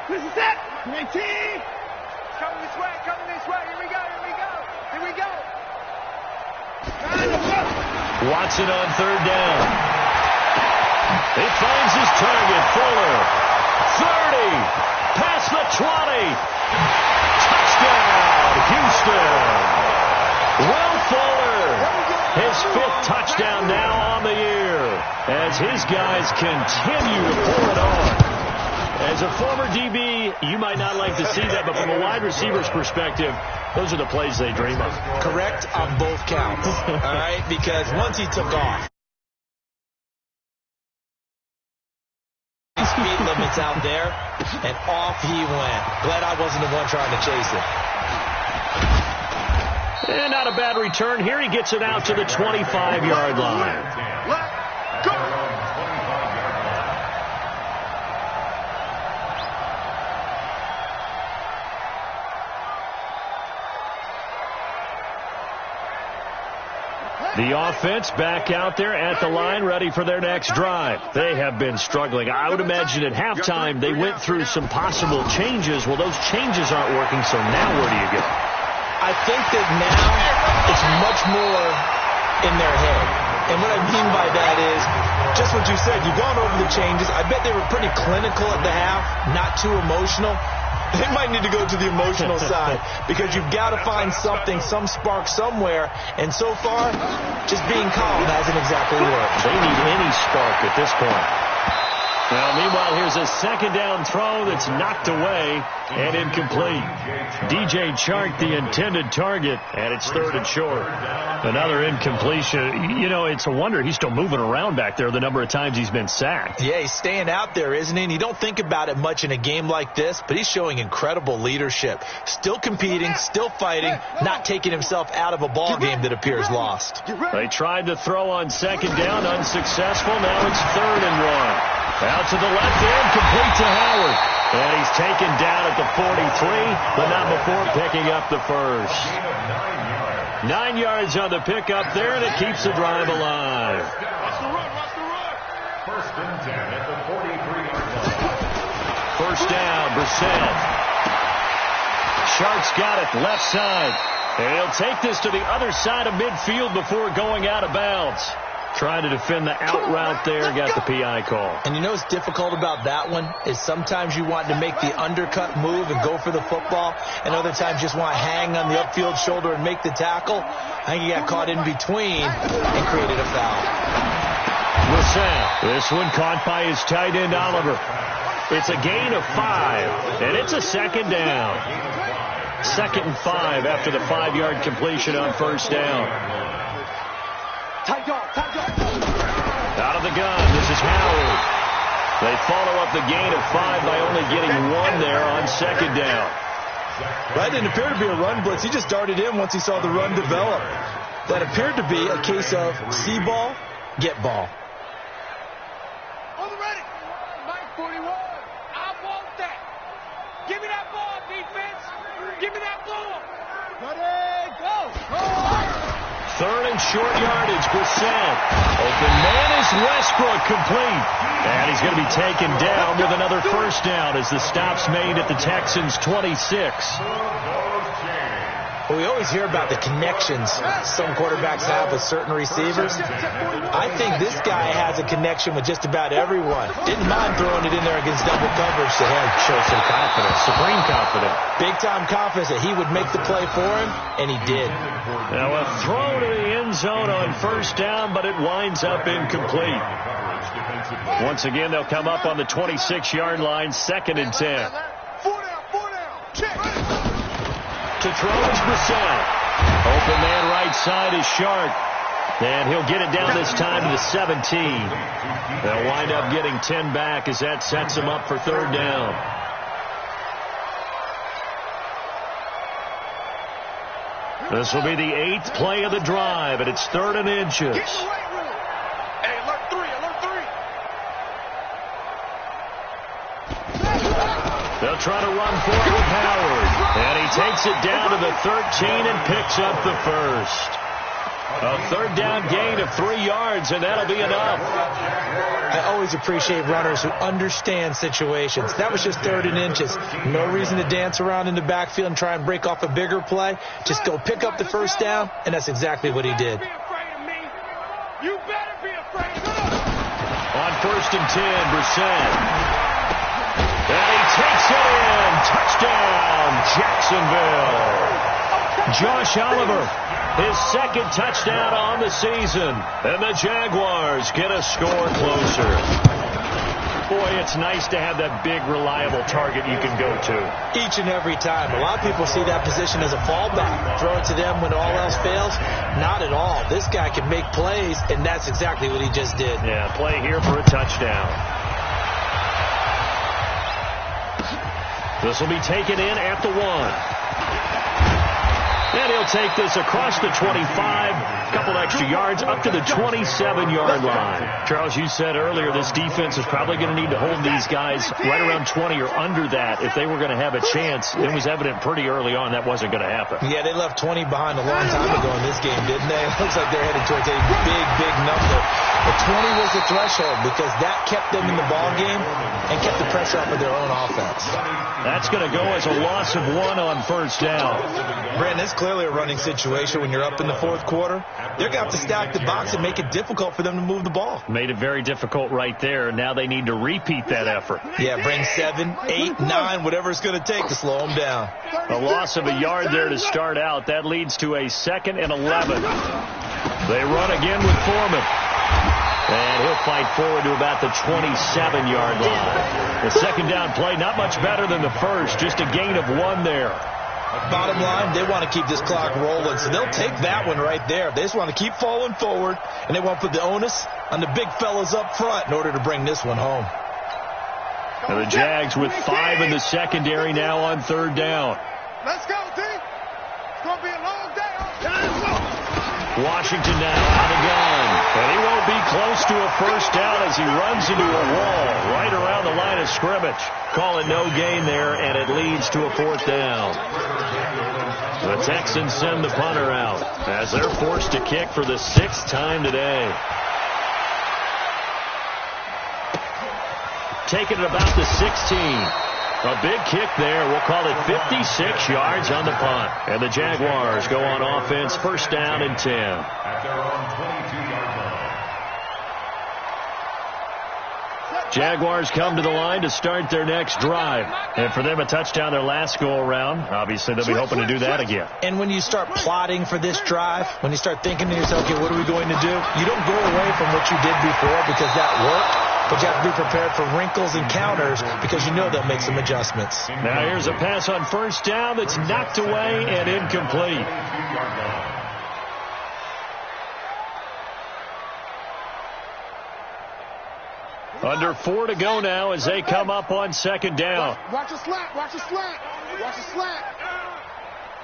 This is it. 19. Coming this way. Here we go. Watson on third down. He finds his target, Fuller. 30. Past the 20. Touchdown, Houston. Will Fuller, his 5th touchdown now on the year as his guys continue to pour it on. As a former DB, you might not like to see that, but from a wide receiver's perspective, those are the plays they dream of. Correct on both counts, all right? Because once he took off, speed limits out there, and off he went. Glad I wasn't the one trying to chase it. And not a bad return here. He gets it out to the 25-yard line. Let go. The offense back out there at the line, ready for their next drive. They have been struggling. I would imagine at halftime they went through some possible changes. Well, those changes aren't working, so now where do you go? I think that now it's much more in their head. And what I mean by that is just what you said. You've gone over the changes. I bet they were pretty clinical at the half, not too emotional. They might need to go to the emotional side because you've got to find something, some spark somewhere. And so far, just being calm hasn't exactly worked. They need any spark at this point. Well, meanwhile, here's a second down throw that's knocked away and incomplete. DJ Chark, the intended target, and it's third and short. Another incompletion. You know, it's a wonder he's still moving around back there the number of times he's been sacked. Yeah, he's staying out there, isn't he? And you don't think about it much in a game like this, but he's showing incredible leadership. Still competing, still fighting, not taking himself out of a ball game that appears lost. They tried to throw on second down, unsuccessful. Now it's third and one. Out to the left end, complete to Howard. And he's taken down at the 43, but not before picking up the first. 9 yards on the pickup there, and it keeps the drive alive. Watch the run, watch the run. First and 10 at the 43-yard line. First down, Brissett. Shark's got it, left side. And he'll take this to the other side of midfield before going out of bounds. Trying to defend the out route there, got the PI call. And you know what's difficult about that one is sometimes you want to make the undercut move and go for the football, and other times you just want to hang on the upfield shoulder and make the tackle. I think he got caught in between and created a foul. Brissett, this one caught by his tight end Oliver. It's a gain of 5, and it's a second down. 2nd and 5 after the 5-yard completion on first down. Out of the gun, this is Howard. They follow up the gain of 5 by only getting 1 there on second down. That didn't appear to be a run blitz. He just darted in once he saw the run develop. That appeared to be a case of see ball, get ball. On the ready. Mike 41. I want that. Give me that ball, defense. Give me that ball. Ready, go. Third and short yardage, Brissett. Open man is Westbrook, complete. And he's going to be taken down with another first down as the stop's made at the Texans' 26. Well, we always hear about the connections some quarterbacks have with certain receivers. I think this guy has a connection with just about everyone. Didn't mind throwing it in there against double coverage to him. Show some confidence, supreme confidence. Big-time confidence that he would make the play for him, and he did. Now a throw to the end zone on first down, but it winds up incomplete. Once again, they'll come up on the 26-yard line, 2nd and 10. 4 down. Check. To throw is Brissett. Open man right side is Shark. And he'll get it down this time to the 17. They'll wind up getting 10 back as that sets them up for third down. This will be the 8th play of the drive, and it's 3rd and inches. Hey, alert 3. They'll try to run for it with Howard. And he takes it down to the 13 and picks up the first. A third down gain of 3 yards, and that'll be enough. I always appreciate runners who understand situations. That was just 3rd and inches. No reason to dance around in the backfield and try and break off a bigger play. Just go pick up the first down, and that's exactly what he did. You better be afraid of me. On 1st and 10, Brissett. And he takes it in. Touchdown, Jacksonville. Josh Oliver, his 2nd touchdown on the season. And the Jaguars get a score closer. Boy, it's nice to have that big, reliable target you can go to. Each and every time. A lot of people see that position as a fallback. Throw it to them when all else fails. Not at all. This guy can make plays, and that's exactly what he just did. Yeah, play here for a touchdown. This will be taken in at the 1. And he'll take this across the 25, a couple extra yards, up to the 27-yard line. Charles, you said earlier this defense is probably going to need to hold these guys right around 20 or under that if they were going to have a chance. It was evident pretty early on that wasn't going to happen. Yeah, they left 20 behind a long time ago in this game, didn't they? It looks like they're headed towards a big, big number. But 20 was the threshold because that kept them in the ball game and kept the pressure off of their own offense. That's going to go as a loss of 1 on first down. Brandon, it's clearly a running situation when you're up in the fourth quarter. They're going to have to stack the box and make it difficult for them to move the ball. Made it very difficult right there. Now they need to repeat that effort. Yeah, bring 7, 8, 9, whatever it's going to take to slow them down. A loss of a yard there to start out. That leads to a 2nd and 11. They run again with Foreman. And he'll fight forward to about the 27-yard line. The second down play, not much better than the first, just a gain of 1 there. Bottom line, they want to keep this clock rolling, so they'll take that one right there. They just want to keep falling forward, and they want to put the onus on the big fellas up front in order to bring this one home. And the Jags with 5 in the secondary now on 3rd down. Let's go, D. It's going to be a long day. Washington now out of the gun. And he won't be close to a first down as he runs into a wall right around the line of scrimmage. Call it no gain there, and it leads to a 4th down. The Texans send the punter out as they're forced to kick for the 6th time today. Taking it about the 16. A big kick there. We'll call it 56 yards on the punt. And the Jaguars go on offense, first down and 10. At their own 22-yard line. Jaguars come to the line to start their next drive. And for them, a touchdown their last go-around. Obviously, they'll be hoping to do that again. And when you start plotting for this drive, when you start thinking to yourself, okay, what are we going to do? You don't go away from what you did before because that worked. But you have to be prepared for wrinkles and counters because you know they'll make some adjustments. Now here's a pass on first down that's knocked away and incomplete. Under 4 to go now as they come up on 2nd down. Watch the slant. Watch the slant. Watch the slant.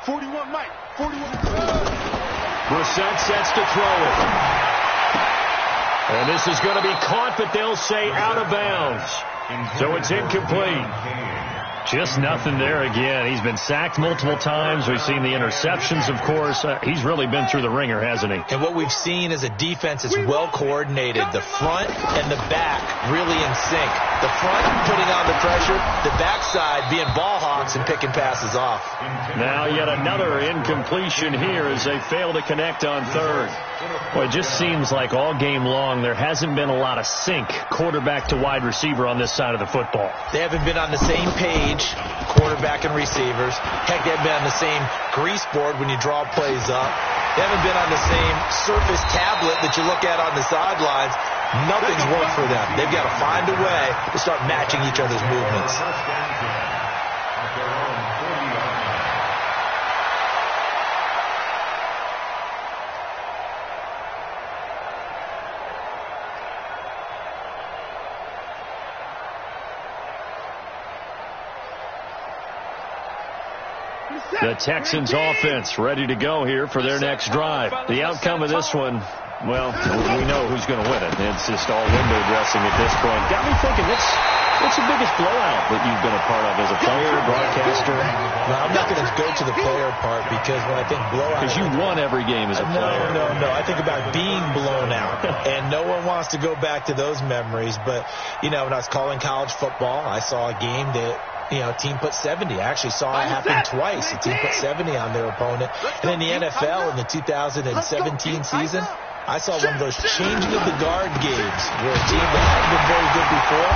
41, Mike. 41. Brissett sets to throw it. And this is going to be caught, but they'll say out of bounds. So it's incomplete. Just nothing there again. He's been sacked multiple times. We've seen the interceptions, of course. He's really been through the ringer, hasn't he? And what we've seen is a defense that's well coordinated. The front and the back really in sync. The front putting on the pressure, the backside being ball hawks and picking passes off. Now yet another incompletion here as they fail to connect on 3rd. Well, it just seems like all game long there hasn't been a lot of sync quarterback to wide receiver on this side of the football. They haven't been on the same page, quarterback and receivers. Heck, they haven't been on the same grease board when you draw plays up. They haven't been on the same Surface tablet that you look at on the sidelines. Nothing's worked for them. They've got to find a way to start matching each other's movements. The Texans offense ready to go here for their next drive. The outcome of this one, well, we know who's going to win it. It's just all window dressing at this point. Got me thinking, what's the biggest blowout that you've been a part of as a player, broadcaster? No, I'm not going to go to the player part because when I think blowout... Because you won every game as a player. No. I think about being blown out. And no one wants to go back to those memories. But, you know, when I was calling college football, I saw a game that... a team put 70. I actually saw it happen twice. A team put 70 on their opponent. And in the NFL in the 2017 season, I saw one of those changing of the guard games where a team that hadn't been very good before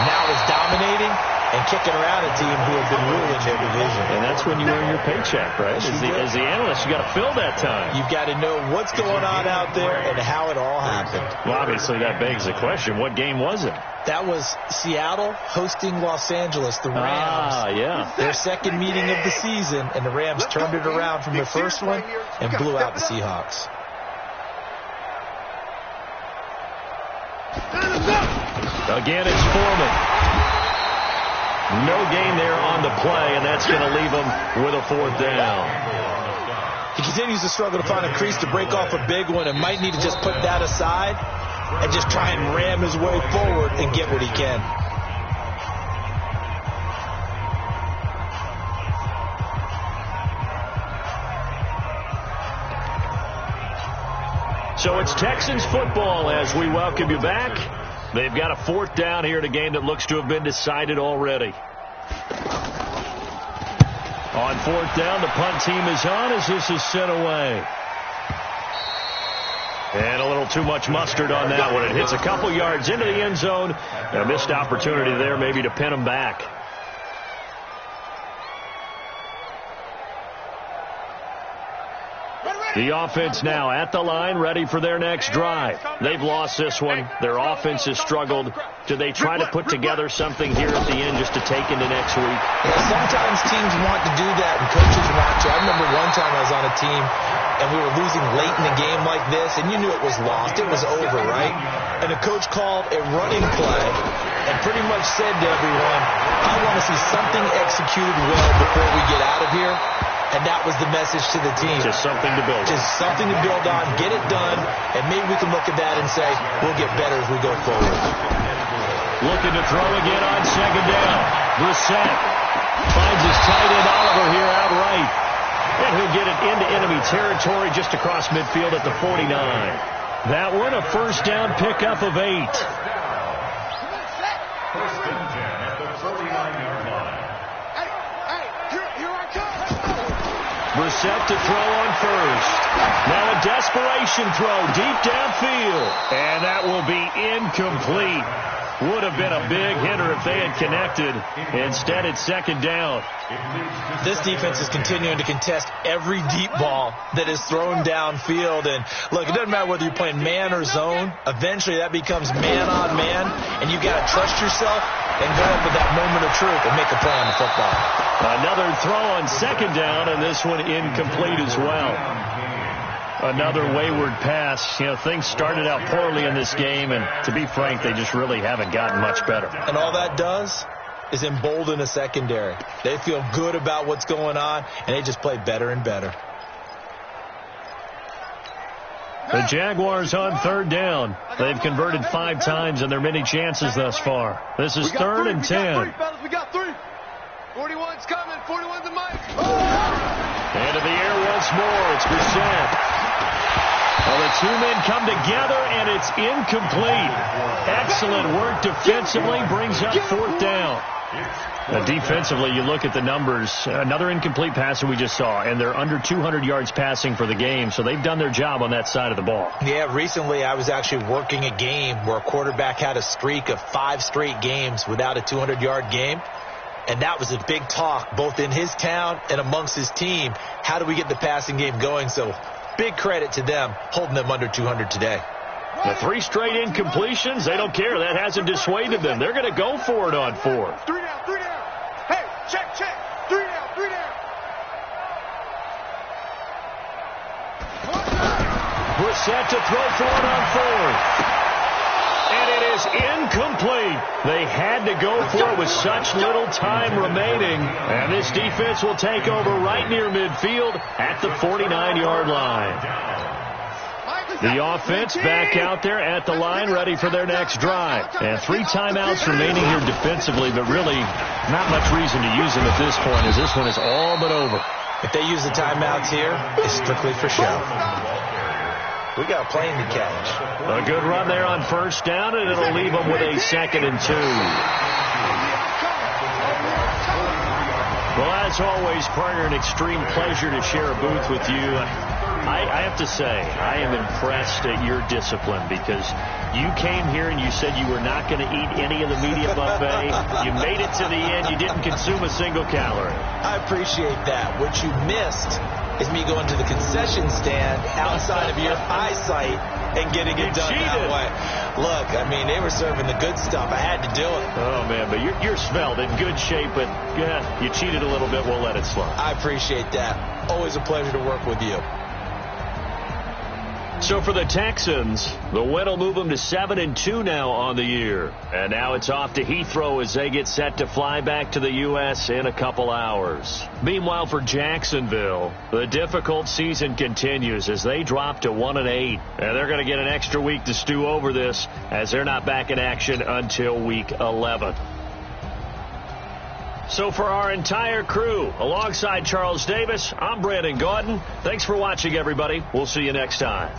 now is dominating and kicking around a team who have been ruling their division. And that's when you earn your paycheck, right? As the analyst, you got to fill that time. You've got to know what's going on out there and how it all happened. Well, obviously, that begs the question, what game was it? That was Seattle hosting Los Angeles, the Rams. Yeah. Their second meeting of the season, and the Rams turned it around from their first one and blew out the Seahawks. Again, it's Foreman. No gain there on the play, and that's going to leave them with a 4th down. He continues to struggle to find a crease to break off a big one and might need to just put that aside and just try and ram his way forward and get what he can. So it's Texans football as we welcome you back. They've got a 4th down here in a game that looks to have been decided already. On 4th down, the punt team is on as this is sent away. And a little too much mustard on that one. It hits a couple yards into the end zone. A missed opportunity there maybe to pin them back. The offense now at the line, ready for their next drive. They've lost this one. Their offense has struggled. Do they try to put together something here at the end just to take into next week? Yeah, sometimes teams want to do that, and coaches want to. I remember one time I was on a team, and we were losing late in the game like this, and you knew it was lost. It was over, right? And the coach called a running play and pretty much said to everyone, I want to see something executed well before we get out of here. And that was the message to the team. Just something to build on. Just something to build on, get it done, and maybe we can look at that and say, we'll get better as we go forward. Looking to throw again on 2nd down. Brissett finds his tight end Oliver here outright. And he'll get it into enemy territory just across midfield at the 49. That one a 1st down pickup of 8. 1st and 10 at the 49-yard line. Brissett to throw on 1st. Now a desperation throw deep downfield. And that will be incomplete. Would have been a big hitter if they had connected. Instead, it's 2nd down. This defense is continuing to contest every deep ball that is thrown downfield. And, look, it doesn't matter whether you're playing man or zone. Eventually, that becomes man on man. And you've got to trust yourself and go up with that moment of truth and make a play on the football. Another throw on 2nd down, and this one incomplete as well. Another wayward pass. You know, things started out poorly in this game, and to be frank, they just really haven't gotten much better. And all that does is embolden the secondary. They feel good about what's going on, and they just play better and better. The Jaguars on 3rd down. They've converted 5 times in their many chances thus far. This is 3rd and 10. We got 3. 41's coming. 41's the mic. Into the air once more. It's Brissett. Well, the 2 men come together, and it's incomplete. Excellent work defensively. Brings up 4th down. Defensively, you look at the numbers. Another incomplete pass that we just saw, and they're under 200 yards passing for the game, so they've done their job on that side of the ball. Yeah, recently I was actually working a game where a quarterback had a streak of 5 straight games without a 200-yard game, and that was a big talk both in his town and amongst his team. How do we get the passing game going? So big credit to them holding them under 200 today. The 3 straight incompletions, they don't care. That hasn't dissuaded them. They're going to go for it on 4th. 3 down, 3 down. Hey, check. 3 down, 3 down. Brissett to throw for it on 4th. And it is incomplete. They had to go for it with such little time remaining. And this defense will take over right near midfield at the 49-yard line. The offense back out there at the line, ready for their next drive. And 3 timeouts remaining here defensively, but really not much reason to use them at this point, as this one is all but over. If they use the timeouts here, it's strictly for show. We got a plane to catch. A good run there on 1st down, and it'll leave them with a 2nd and 2. Well, as always, partner, an extreme pleasure to share a booth with you. I have to say, I am impressed at your discipline, because you came here and you said you were not going to eat any of the medium buffet. You made it to the end. You didn't consume a single calorie. I appreciate that. What you missed is me going to the concession stand outside of your eyesight and getting it done that way. Look, I mean, they were serving the good stuff. I had to do it. Oh, man, but you're svelte, in good shape, but yeah, you cheated a little bit. We'll let it slide. I appreciate that. Always a pleasure to work with you. So for the Texans, the win will move them to 7-2 now on the year. And now it's off to Heathrow as they get set to fly back to the U.S. in a couple hours. Meanwhile, for Jacksonville, the difficult season continues as they drop to 1-8. And they're going to get an extra week to stew over this as they're not back in action until week 11. So for our entire crew, alongside Charles Davis, I'm Brandon Gaudin. Thanks for watching, everybody. We'll see you next time.